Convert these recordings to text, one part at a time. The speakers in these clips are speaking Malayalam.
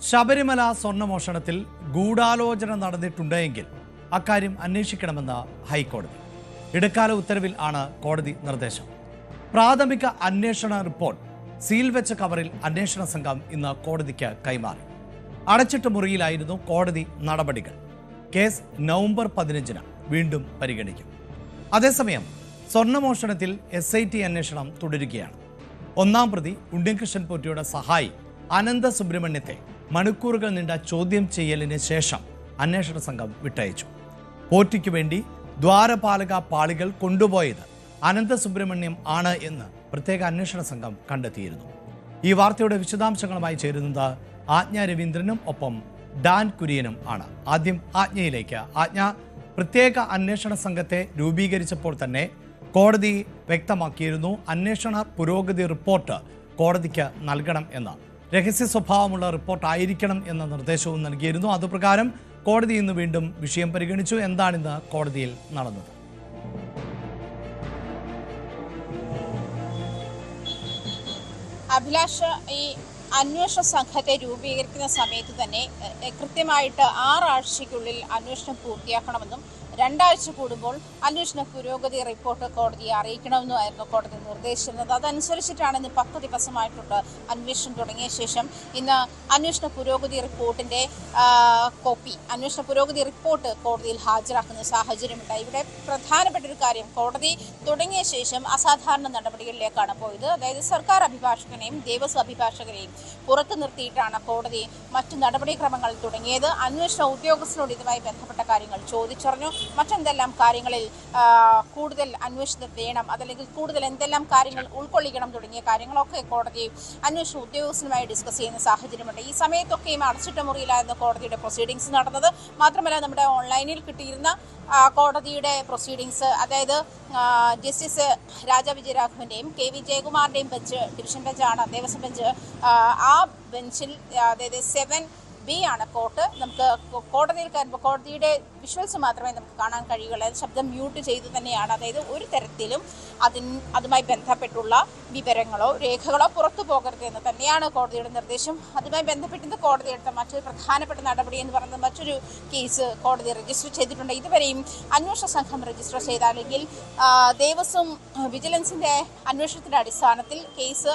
ശബരിമല സ്വർണ്ണമോഷണത്തിൽ ഗൂഢാലോചന നടന്നിട്ടുണ്ടെങ്കിൽ അക്കാര്യം അന്വേഷിക്കണമെന്ന് ഹൈക്കോടതി. ഇടക്കാല ഉത്തരവിൽ ആണ് കോടതി നിർദ്ദേശം. പ്രാഥമിക അന്വേഷണ റിപ്പോർട്ട് സീൽ വെച്ച കവറിൽ അന്വേഷണ സംഘം ഇന്ന് കോടതിക്ക് കൈമാറി. അടച്ചിട്ട മുറിയിലായിരുന്നു കോടതി നടപടികൾ. കേസ് നവംബർ 15 വീണ്ടും പരിഗണിക്കും. അതേസമയം സ്വർണ്ണമോഷണത്തിൽ SIT അന്വേഷണം തുടരുകയാണ്. ഒന്നാം പ്രതി ഉണ്ണികൃഷ്ണൻ പോറ്റിയുടെ സഹായി അനന്ത സുബ്രഹ്മണ്യത്തെ മണിക്കൂറുകൾ നീണ്ട ചോദ്യം ചെയ്യലിന് ശേഷം അന്വേഷണ സംഘം വിട്ടയച്ചു. പോറ്റിക്ക് വേണ്ടി ദ്വാരപാലക പാളികൾ കൊണ്ടുപോയത് അനന്ത സുബ്രഹ്മണ്യം ആണ് എന്ന് പ്രത്യേക അന്വേഷണ സംഘം കണ്ടെത്തിയിരുന്നു. ഈ വാർത്തയുടെ വിശദാംശങ്ങളുമായി ചേരുന്നത് ആജ്ഞ രവീന്ദ്രനും ഒപ്പം ഡാൻ കുര്യനും ആണ്. ആദ്യം ആജ്ഞയിലേക്ക്. ആജ്ഞ, പ്രത്യേക അന്വേഷണ സംഘത്തെ രൂപീകരിച്ചപ്പോൾ തന്നെ കോടതി വ്യക്തമാക്കിയിരുന്നു അന്വേഷണ പുരോഗതി റിപ്പോർട്ട് കോടതിക്ക് നൽകണം എന്ന്. രഹസ്യ സ്വഭാവമുള്ള റിപ്പോർട്ട് ആയിരിക്കണം എന്ന നിർദ്ദേശവും നൽകിയിരുന്നു. അതുപ്രകാരം കോടതി ഇന്ന് വീണ്ടും വിഷയം പരിഗണിച്ചു. എന്താണിന്ന് കോടതിയിൽ നടന്നത്? അഭിലാഷ്, ഈ അന്വേഷണ സംഘത്തെ രൂപീകരിക്കുന്ന സമയത്ത് തന്നെ കൃത്യമായിട്ട് 6 ആഴ്ചയ്ക്കുള്ളിൽ അന്വേഷണം പൂർത്തിയാക്കണമെന്നും 2 ആഴ്ച കൂടുമ്പോൾ അന്വേഷണ പുരോഗതി റിപ്പോർട്ട് കോടതിയെ അറിയിക്കണമെന്നുമായിരുന്നു കോടതി നിർദ്ദേശിച്ചിരുന്നത്. അതനുസരിച്ചിട്ടാണ് ഇന്ന് 10 ദിവസമായിട്ടുണ്ട് അന്വേഷണം തുടങ്ങിയ ശേഷം ഇന്ന് അന്വേഷണ പുരോഗതി റിപ്പോർട്ടിന്റെ കോപ്പി, അന്വേഷണ പുരോഗതി റിപ്പോർട്ട് കോടതിയിൽ ഹാജരാക്കുന്ന സാഹചര്യമുണ്ടായി. ഇവിടെ പ്രധാനപ്പെട്ട ഒരു കാര്യം, കോടതി തുടങ്ങിയ ശേഷം അസാധാരണ നടപടികളിലേക്കാണ് പോയത്. അതായത് സർക്കാർ അഭിഭാഷകനെയും ദേവസ്വം അഭിഭാഷകരെയും പുറത്തു നിർത്തിയിട്ടാണ് കോടതി മറ്റു നടപടിക്രമങ്ങൾ തുടങ്ങിയത്. അന്വേഷണ ഉദ്യോഗസ്ഥരോട് ഇതുമായി ബന്ധപ്പെട്ട കാര്യങ്ങൾ ചോദിച്ചറിഞ്ഞു. മറ്റെന്തെല്ലാം കാര്യങ്ങളിൽ കൂടുതൽ അന്വേഷണം വേണം, അതല്ലെങ്കിൽ കൂടുതൽ എന്തെല്ലാം കാര്യങ്ങൾ ഉൾക്കൊള്ളിക്കണം തുടങ്ങിയ കാര്യങ്ങളൊക്കെ കോടതി അന്വേഷണ ഉദ്യോഗസ്ഥനുമായി ഡിസ്കസ് ചെയ്യുന്ന സാഹചര്യമുണ്ട്. ഈ സമയത്തൊക്കെയും അടച്ചിട്ട മുറിയിലായിരുന്നു കോടതിയുടെ പ്രൊസീഡിങ്സ് നടന്നത്. മാത്രമല്ല, നമ്മുടെ ഓൺലൈനിൽ കിട്ടിയിരുന്ന കോടതിയുടെ പ്രൊസീഡിങ്സ്, അതായത് ജസ്റ്റിസ് രാജ വിജയരാഘവന്റെയും KV ജയകുമാറിന്റെയും ബെഞ്ച്, ഡിവിഷൻ ബെഞ്ചാണ് ദേവസ്വം ബെഞ്ച്. ആ ബെഞ്ചിൽ, അതായത് 7B ആണ് കോർട്ട്. നമുക്ക് കോടതിയിൽ കയറുമ്പോൾ കോടതിയുടെ വിഷ്വൽസ് മാത്രമേ നമുക്ക് കാണാൻ കഴിയുള്ളൂ. ശബ്ദം മ്യൂട്ട് ചെയ്തു തന്നെയാണ്. അതായത് ഒരു തരത്തിലും അതുമായി ബന്ധപ്പെട്ടുള്ള വിവരങ്ങളോ രേഖകളോ പുറത്തു പോകരുത് എന്ന് തന്നെയാണ് കോടതിയുടെ നിർദ്ദേശം. അതുമായി ബന്ധപ്പെട്ട് കോടതി എടുത്ത മറ്റൊരു പ്രധാനപ്പെട്ട നടപടി എന്ന് പറയുന്നത് മറ്റൊരു കേസ് കോടതി രജിസ്റ്റർ ചെയ്തിട്ടുണ്ട്. ഇതുവരെയും അന്വേഷണ സംഘം രജിസ്റ്റർ ചെയ്ത, അല്ലെങ്കിൽ ദേവസ്വം വിജിലൻസിന്റെ അന്വേഷണത്തിന്റെ അടിസ്ഥാനത്തിൽ കേസ്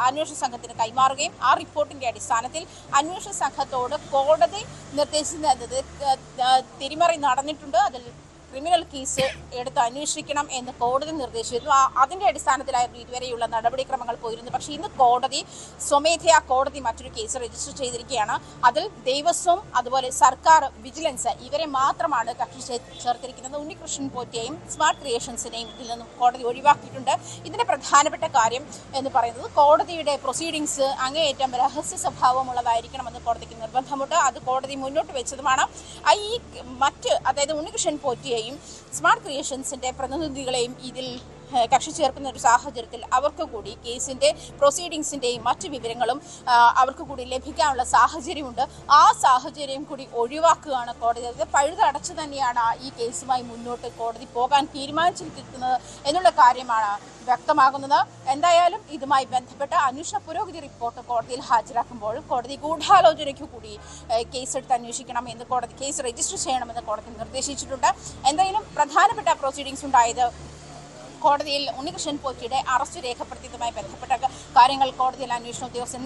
അന്വേഷണ സംഘത്തിന് കൈമാറുകയും ആ റിപ്പോർട്ടിന്റെ അടിസ്ഥാനത്തിൽ അന്വേഷണ സംഘത്തോട് കോടതി നിർദ്ദേശിക്കുന്നത് തിരിമറി നടന്നിട്ടുണ്ട്, അതിൽ ക്രിമിനൽ കേസ് എടുത്ത് അന്വേഷിക്കണം എന്ന് കോടതി നിർദ്ദേശിച്ചിരുന്നു. അതിന്റെ അടിസ്ഥാനത്തിലായിരുന്നു ഇതുവരെയുള്ള നടപടിക്രമങ്ങൾ പോയിരുന്നു. പക്ഷേ ഇന്ന് കോടതി സ്വമേധയാ മറ്റൊരു കേസ് രജിസ്റ്റർ ചെയ്തിരിക്കുകയാണ്. അതിൽ ദേവസ്വം, അതുപോലെ സർക്കാർ വിജിലൻസ് ഇവരെ മാത്രമാണ് കക്ഷി ചേർത്തിരിക്കുന്നത്. ഉണ്ണികൃഷ്ണൻ പോറ്റിയെയും സ്മാർട്ട് ക്രിയേഷൻസിനെയും ഇതിൽ നിന്നും കോടതി ഒഴിവാക്കിയിട്ടുണ്ട്. ഇതിന്റെ പ്രധാനപ്പെട്ട കാര്യം എന്ന് പറയുന്നത് കോടതിയുടെ പ്രൊസീഡിങ്സ് അങ്ങേയറ്റം രഹസ്യ സ്വഭാവമുള്ളതായിരിക്കണമെന്ന് കോടതിക്ക് നിർബന്ധമുണ്ട്. അത് കോടതി മുന്നോട്ട് വെച്ചതുമാണ്. ഈ അതായത് ഉണ്ണികൃഷ്ണൻ പോറ്റിയെയും സ്മാർട്ട് ക്രിയേഷൻസിന്റെ പ്രതിനിധികളെയും ഇതിൽ കക്ഷി ചേർക്കുന്ന ഒരു സാഹചര്യത്തിൽ അവർക്ക് കൂടി കേസിന്റെ പ്രൊസീഡിങ്സിന്റെയും മറ്റു വിവരങ്ങളും അവർക്ക് കൂടി ലഭിക്കാനുള്ള സാഹചര്യമുണ്ട്. ആ സാഹചര്യം കൂടി ഒഴിവാക്കുകയാണ് കോടതി. അത് പഴുതടച്ചു തന്നെയാണ് ഈ കേസുമായി മുന്നോട്ട് കോടതി പോകാൻ തീരുമാനിച്ചിരിക്കുന്നത് എന്നുള്ള കാര്യമാണ് വ്യക്തമാകുന്നത്. എന്തായാലും ഇതുമായി ബന്ധപ്പെട്ട അന്വേഷണ പുരോഗതി റിപ്പോർട്ട് കോടതിയിൽ ഹാജരാക്കുമ്പോൾ കോടതി ഗൂഢാലോചനയ്ക്ക് കൂടി കേസെടുത്ത് അന്വേഷിക്കണം എന്ന് കോടതി, കേസ് രജിസ്റ്റർ ചെയ്യണമെന്ന് കോടതി നിർദ്ദേശിച്ചിട്ടുണ്ട്. എന്തായാലും പ്രധാനപ്പെട്ട പ്രൊസീഡിങ്സ് ഉണ്ടായത് കോടതിയിൽ ഉണ്ണികൃഷ്ണൻ പോറ്റിയുടെ അറസ്റ്റ് രേഖപ്പെടുത്തിയതുമായി ബന്ധപ്പെട്ട കാര്യങ്ങൾ കോടതിയിൽ അന്വേഷണ ഉദ്യോഗസ്ഥൻ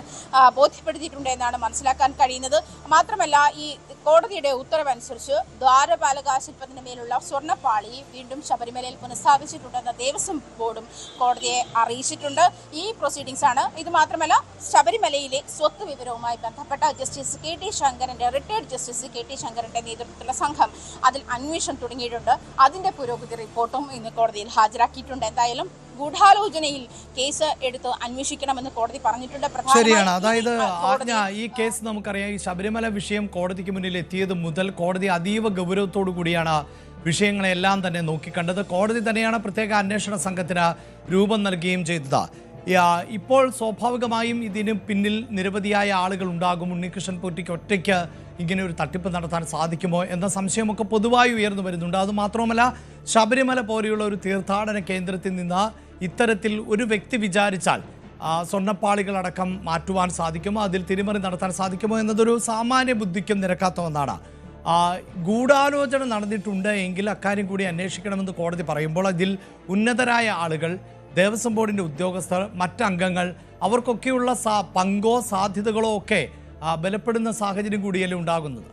ബോധ്യപ്പെടുത്തിയിട്ടുണ്ട് എന്നാണ് മനസ്സിലാക്കാൻ കഴിയുന്നത്. മാത്രമല്ല, ഈ കോടതിയുടെ ഉത്തരവനുസരിച്ച് ദ്വാരപാലക ശില്പത്തിന് മേലുള്ള സ്വർണ്ണപ്പാളി വീണ്ടും ശബരിമലയിൽ പുനഃസ്ഥാപിച്ചിട്ടുണ്ടെന്ന് ദേവസ്വം ബോർഡും കോടതിയെ അറിയിച്ചിട്ടുണ്ട്. ഈ പ്രൊസീഡിങ്സ് ആണ്. ഇത് മാത്രമല്ല, ശബരിമലയിലെ സ്വത്ത് വിവരവുമായി ബന്ധപ്പെട്ട ജസ്റ്റിസ് KT ശങ്കരന്റെ, റിട്ടയർഡ് ജസ്റ്റിസ് KT ശങ്കരന്റെ നേതൃത്വത്തിലുള്ള സംഘം അതിൽ അന്വേഷണം തുടങ്ങിയിട്ടുണ്ട്. അതിന്റെ പുരോഗതി റിപ്പോർട്ടും ഇന്ന് കോടതിയിൽ ഹാജരാക്കിയിട്ടുണ്ട്. എന്തായാലും ഗൂഢാലോചനയിൽ കേസ് എടുത്ത് അന്വേഷിക്കണമെന്ന് കോടതി പറഞ്ഞിട്ടുണ്ട്. ശരിയാണ്. അതായത് ആജ്ഞ, ഈ കേസ് നമുക്കറിയാം, ഈ ശബരിമല വിഷയം കോടതിക്ക് മുന്നിൽ എത്തിയത് മുതൽ കോടതി അതീവ ഗൗരവത്തോടു കൂടിയാണ് വിഷയങ്ങളെല്ലാം തന്നെ നോക്കിക്കണ്ടത്. കോടതി തന്നെയാണ് പ്രത്യേക അന്വേഷണ സംഘത്തിന് രൂപം നൽകുകയും ചെയ്തത്. ഇപ്പോൾ സ്വാഭാവികമായും ഇതിന് പിന്നിൽ നിരവധിയായ ആളുകൾ ഉണ്ടാകും. ഉണ്ണികൃഷ്ണൻ പോറ്റിക്ക് ഒറ്റയ്ക്ക് ഇങ്ങനെ ഒരു തട്ടിപ്പ് നടത്താൻ സാധിക്കുമോ എന്ന സംശയമൊക്കെ പൊതുവായി ഉയർന്നു വരുന്നുണ്ട്. അതുമാത്രമല്ല, ശബരിമല പോലെയുള്ള ഒരു തീർത്ഥാടന കേന്ദ്രത്തിൽ നിന്ന് ഇത്തരത്തിൽ ഒരു വ്യക്തി വിചാരിച്ചാൽ സ്വർണ്ണപ്പാളികളടക്കം മാറ്റുവാൻ സാധിക്കുമോ, അതിൽ തിരിമറി നടത്താൻ സാധിക്കുമോ എന്നതൊരു സാമാന്യ ബുദ്ധിക്കും നിരക്കാത്ത ഒന്നാണ്. ഗൂഢാലോചന നടന്നിട്ടുണ്ട് എങ്കിൽ അക്കാര്യം കൂടി അന്വേഷിക്കണമെന്ന് കോടതി പറയുമ്പോൾ അതിൽ ഉന്നതരായ ആളുകൾ, ദേവസ്വം ബോർഡിൻ്റെ ഉദ്യോഗസ്ഥർ, മറ്റംഗങ്ങൾ അവർക്കൊക്കെയുള്ള പങ്കോ സാധ്യതകളോ ഒക്കെ ബലപ്പെടുന്ന സാഹചര്യം കൂടിയല്ലേ ഉണ്ടാകുന്നത്?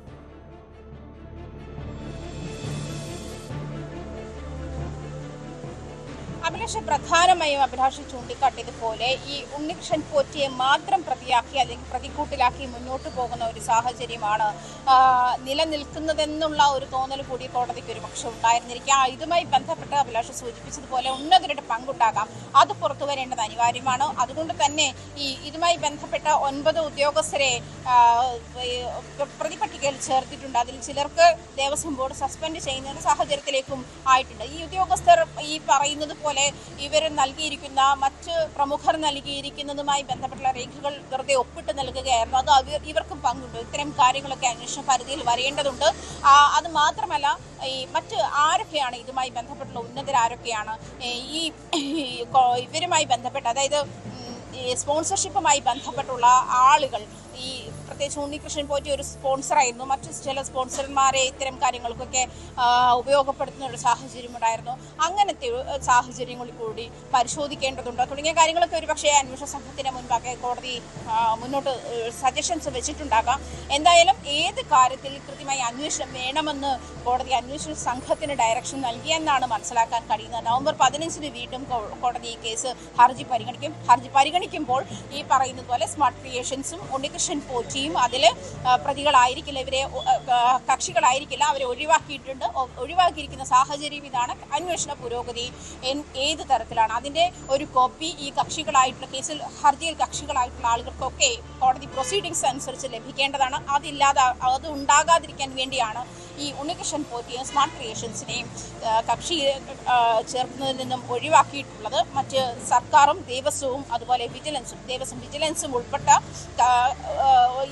അഭിലാഷ്, പ്രധാനമായും അഭിലാഷ് ചൂണ്ടിക്കാട്ടിയതുപോലെ ഈ ഉണ്ണികൃഷ്ണൻ പോറ്റിയെ മാത്രം പ്രതിയാക്കി അല്ലെങ്കിൽ പ്രതിക്കൂട്ടിലാക്കി മുന്നോട്ട് പോകുന്ന ഒരു സാഹചര്യമാണ് നിലനിൽക്കുന്നതെന്നുള്ള ഒരു തോന്നൽ കൂടി കോടതിക്ക് ഒരു പക്ഷെ ഉണ്ടായിരുന്നിരിക്കുക. ഇതുമായി ബന്ധപ്പെട്ട് അഭിലാഷ് സൂചിപ്പിച്ചതുപോലെ ഉന്നതരുടെ പങ്കുണ്ടാകാം, അത് പുറത്തു വരേണ്ടത് അനിവാര്യമാണ്. അതുകൊണ്ട് തന്നെ ഇതുമായി ബന്ധപ്പെട്ട 9 ഉദ്യോഗസ്ഥരെ പ്രതിപട്ടികയിൽ ചേർത്തിട്ടുണ്ട്. അതിൽ ചിലർക്ക് ദേവസ്വം ബോർഡ് സസ്പെൻഡ് ചെയ്യുന്ന സാഹചര്യത്തിലേക്കും ആയിട്ടുണ്ട്. ഈ ഉദ്യോഗസ്ഥർ ഈ പറയുന്നത് പോലെ ഇവർ നൽകിയിരിക്കുന്ന മറ്റ് പ്രമുഖർ നൽകിയിരിക്കുന്നതുമായി ബന്ധപ്പെട്ടുള്ള രേഖകൾ വെറുതെ ഒപ്പിട്ട് നൽകുകയായിരുന്നു. അത് ഇവർക്കും പങ്കുണ്ട്. ഇത്തരം കാര്യങ്ങളൊക്കെ അന്വേഷണ പരിധിയിൽ വരേണ്ടതുണ്ട്. അത് മാത്രമല്ല, ഈ മറ്റ് ആരൊക്കെയാണ് ഇതുമായി ബന്ധപ്പെട്ടുള്ള ഉന്നതരാരൊക്കെയാണ് ഈ ഇവരുമായി ബന്ധപ്പെട്ട്, അതായത് സ്പോൺസർഷിപ്പുമായി ബന്ധപ്പെട്ടുള്ള ആളുകൾ, ഈ പ്രത്യേകിച്ച് ഉണ്ണികൃഷ്ണൻ പോറ്റി ഒരു സ്പോൺസറായിരുന്നു, മറ്റു ചില സ്പോൺസർമാരെ ഇത്തരം കാര്യങ്ങൾക്കൊക്കെ ഉപയോഗപ്പെടുത്തുന്ന ഒരു സാഹചര്യം ഉണ്ടായിരുന്നു. അങ്ങനത്തെ സാഹചര്യങ്ങളിൽ കൂടി പരിശോധിക്കേണ്ടതുണ്ട് തുടങ്ങിയ കാര്യങ്ങളൊക്കെ ഒരു പക്ഷേ അന്വേഷണ സംഘത്തിന് മുൻപാകെ കോടതി മുന്നോട്ട് സജഷൻസ് വെച്ചിട്ടുണ്ടാകാം. എന്തായാലും ഏത് കാര്യത്തിൽ കൃത്യമായി അന്വേഷണം വേണമെന്ന് കോടതി അന്വേഷണ സംഘത്തിന് ഡയറക്ഷൻ നൽകിയെന്നാണ് മനസ്സിലാക്കാൻ കഴിയുന്നത്. നവംബർ 15 വീണ്ടും കോടതി ഈ കേസ് ഹർജി പരിഗണിക്കുമ്പോൾ ഈ പറയുന്നത് പോലെ സ്മാർട്ട് ക്രിയേഷൻസും ഉണ്ണികൃഷ്ണൻ പോറ്റിയും അതിൽ പ്രതികളായിരിക്കില്ല, ഇവരെ കക്ഷികളായിരിക്കില്ല, അവരെ ഒഴിവാക്കിയിരിക്കുന്ന സാഹചര്യം ഇതാണ്. അന്വേഷണ പുരോഗതി ഏത് തരത്തിലാണ് അതിൻ്റെ ഒരു കോപ്പി ഈ കക്ഷികളായിട്ടുള്ള കേസിൽ ഹർജിയിൽ കക്ഷികളായിട്ടുള്ള ആളുകൾക്കൊക്കെ കോടതി പ്രൊസീഡിങ്സ് അനുസരിച്ച് ലഭിക്കേണ്ടതാണ്. അത് ഉണ്ടാകാതിരിക്കാൻ വേണ്ടിയാണ് ഈ ഉണ്ണികൃഷ്ണൻ പോറ്റിയും സ്മാർട്ട് ക്രിയേഷൻസിനെയും കക്ഷി ചേർക്കുന്നതിൽ നിന്നും ഒഴിവാക്കിയിട്ടുള്ളത്. മറ്റ് സർക്കാരും ദേവസ്വവും അതുപോലെ ദേവസ്വം വിജിലൻസും ഉൾപ്പെട്ട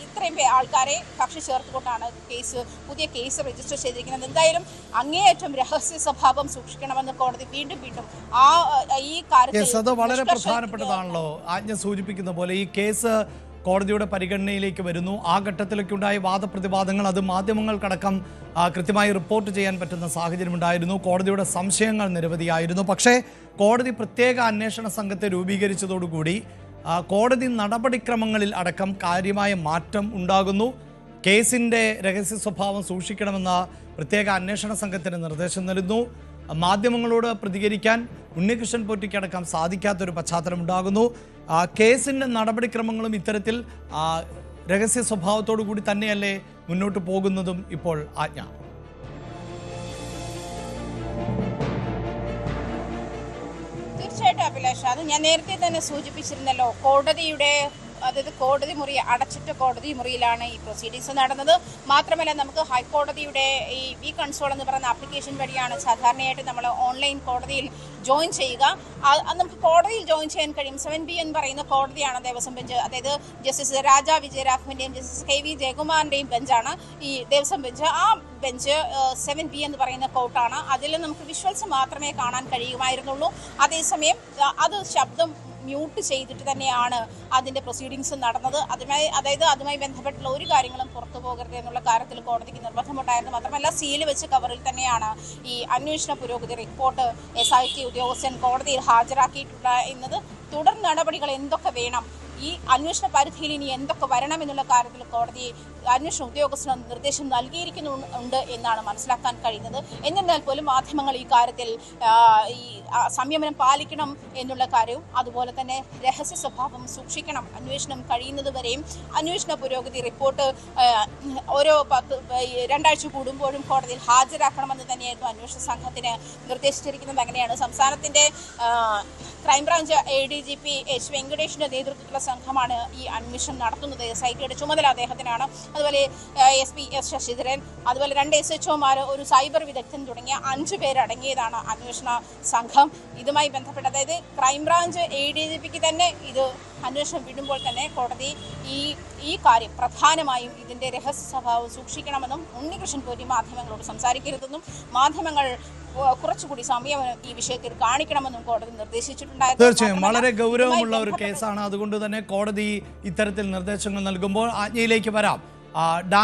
ഇത്രയും ആൾക്കാരെ കക്ഷി ചേർത്തുകൊണ്ടാണ് പുതിയ കേസ് രജിസ്റ്റർ ചെയ്തിരിക്കുന്നത്. എന്തായാലും അങ്ങേയറ്റം രഹസ്യ സ്വഭാവം സൂക്ഷിക്കണമെന്ന് കോടതി വീണ്ടും ഈ കാര്യത്തിൽ അത് വളരെ പ്രധാനപ്പെട്ടതാണല്ലോ. ആജ്ഞ സൂചിപ്പിക്കുന്ന പോലെ ഈ കേസ് കോടതിയുടെ പരിഗണനയിലേക്ക് വരുന്നു. ആ ഘട്ടത്തിലൊക്കെ ഉണ്ടായ വാദപ്രതിവാദങ്ങൾ അത് മാധ്യമങ്ങൾക്കടക്കം കൃത്യമായി റിപ്പോർട്ട് ചെയ്യാൻ പറ്റുന്ന സാഹചര്യം ഉണ്ടായിരുന്നു. കോടതിയുടെ സംശയങ്ങൾ നിരവധിയായിരുന്നു. പക്ഷേ കോടതി പ്രത്യേക അന്വേഷണ സംഘത്തെ രൂപീകരിച്ചതോടുകൂടി കോടതി നടപടിക്രമങ്ങളിൽ അടക്കം കാര്യമായ മാറ്റം ഉണ്ടാകുന്നു. കേസിൻ്റെ രഹസ്യ സ്വഭാവം സൂക്ഷിക്കണമെന്ന പ്രത്യേക അന്വേഷണ സംഘത്തിന് നിർദ്ദേശം നൽകുന്നു. മാധ്യമങ്ങളോട് പ്രതികരിക്കാൻ ഉണ്ണികൃഷ്ണൻ പോറ്റിക്കടക്കം സാധിക്കാത്തൊരു പശ്ചാത്തലം ഉണ്ടാകുന്നു. കേസിൻ്റെ നടപടിക്രമങ്ങളും ഇത്തരത്തിൽ രഹസ്യ സ്വഭാവത്തോടു കൂടി തന്നെയല്ലേ മുന്നോട്ട് പോകുന്നതും ഇപ്പോൾ ആജ്ഞ? തീർച്ചയായിട്ടും അഭിലാഷ്, അത് ഞാൻ നേരത്തെ തന്നെ സൂചിപ്പിച്ചിരുന്നല്ലോ. കോടതി മുറി, അടച്ചിട്ട കോടതി മുറിയിലാണ് ഈ പ്രൊസീഡിങ്സ് നടന്നത്. മാത്രമല്ല, നമുക്ക് ഹൈക്കോടതിയുടെ ഈ കൺസോൾ എന്ന് പറയുന്ന ആപ്ലിക്കേഷൻ വഴിയാണ് സാധാരണയായിട്ട് നമ്മൾ ഓൺലൈൻ കോടതിയിൽ ജോയിൻ ചെയ്യുക. നമുക്ക് കോടതിയിൽ ജോയിൻ ചെയ്യാൻ കഴിയും. 7B എന്ന് പറയുന്ന കോടതിയാണ് ദേവസ്വം ബെഞ്ച്, അതായത് ജസ്റ്റിസ് രാജാ വിജയരാഘവന്റെയും ജസ്റ്റിസ് KV ജയകുമാറിന്റെയും ബെഞ്ചാണ് ഈ ദേവസ്വം ബെഞ്ച്. ആ ബെഞ്ച് 7B എന്ന് പറയുന്ന കോർട്ടാണ്. അതിൽ നമുക്ക് വിഷ്വൽസ് മാത്രമേ കാണാൻ കഴിയുമായിരുന്നുള്ളൂ. അതേസമയം അത് ശബ്ദം മ്യൂട്ട് ചെയ്തിട്ട് തന്നെയാണ് അതിൻ്റെ പ്രൊസീഡിങ്സ് നടന്നത്. അതുമായി ബന്ധപ്പെട്ടുള്ള ഒരു കാര്യങ്ങളും പുറത്തു പോകരുത് എന്നുള്ള കാര്യത്തിൽ കോടതിക്ക് നിർബന്ധമുണ്ടായിരുന്നു. മാത്രമല്ല, സീല് വെച്ച് കവറിൽ തന്നെയാണ് ഈ അന്വേഷണ പുരോഗതി റിപ്പോർട്ട് SIT ഉദ്യോഗസ്ഥൻ കോടതിയിൽ ഹാജരാക്കിയിട്ടുണ്ട് എന്നത്. തുടർ നടപടികൾ എന്തൊക്കെ വേണം, ഈ അന്വേഷണ പരിധിയിൽ ഇനി എന്തൊക്കെ വരണം എന്നുള്ള കാര്യത്തിൽ കോടതി അന്വേഷണ ഉദ്യോഗസ്ഥന് നിർദ്ദേശം നൽകിയിരിക്കുന്നുണ്ട് എന്നാണ് മനസ്സിലാക്കാൻ കഴിയുന്നത്. എന്നിരുന്നാൽ പോലും മാധ്യമങ്ങൾ ഈ കാര്യത്തിൽ സംയമനം പാലിക്കണം എന്നുള്ള കാര്യവും അതുപോലെ തന്നെ രഹസ്യ സ്വഭാവം സൂക്ഷിക്കണം. അന്വേഷണം കഴിയുന്നത് വരെയും അന്വേഷണ പുരോഗതി റിപ്പോർട്ട് ഓരോ 2 ആഴ്ച കൂടുമ്പോഴും കോടതിയിൽ ഹാജരാക്കണമെന്ന് തന്നെയായിരുന്നു അന്വേഷണ സംഘത്തിന് നിർദ്ദേശിച്ചിരിക്കുന്നത്. അങ്ങനെയാണ് സംസ്ഥാനത്തിൻ്റെ ക്രൈംബ്രാഞ്ച് ADGP H. വെങ്കടേഷിന്റെ നേതൃത്വത്തിലുള്ള സംഘമാണ് ഈ അന്വേഷണം നടത്തുന്നത്. SITയുടെ ചുമതല അദ്ദേഹത്തിനാണ്. അതുപോലെ SP S. ശശിധരൻ, അതുപോലെ 2 SHOമാർ, ഒരു സൈബർ വിദഗ്ധൻ തുടങ്ങിയ 5 പേരടങ്ങിയതാണ് അന്വേഷണ സംഘം. അപ്പം ഇതുമായി ബന്ധപ്പെട്ട് അതായത് ക്രൈംബ്രാഞ്ച് ADGPക്ക് തന്നെ ഇത് അന്വേഷണം വിടുമ്പോൾ തന്നെ കോടതി ഈ കാര്യം പ്രധാനമായും ഇതിന്റെ രഹസ്യ സ്വഭാവം സൂക്ഷിക്കണമെന്നും ഉണ്ണികൃഷ്ണൻ പോറ്റി മാധ്യമങ്ങളോട് സംസാരിക്കരുതെന്നും മാധ്യമങ്ങൾ കുറച്ചുകൂടി സമയം ഈ വിഷയത്തിൽ കാണിക്കണമെന്നും കോടതി നിർദ്ദേശിച്ചിട്ടുണ്ടായിരുന്നു. തീർച്ചയായും വളരെ ഗൗരവമുള്ള ഒരു കേസാണ്. അതുകൊണ്ട് തന്നെ കോടതി ഇത്തരത്തിൽ നിർദ്ദേശങ്ങൾ നൽകുമ്പോൾ ആജ്ഞയിലേക്ക് വരാം.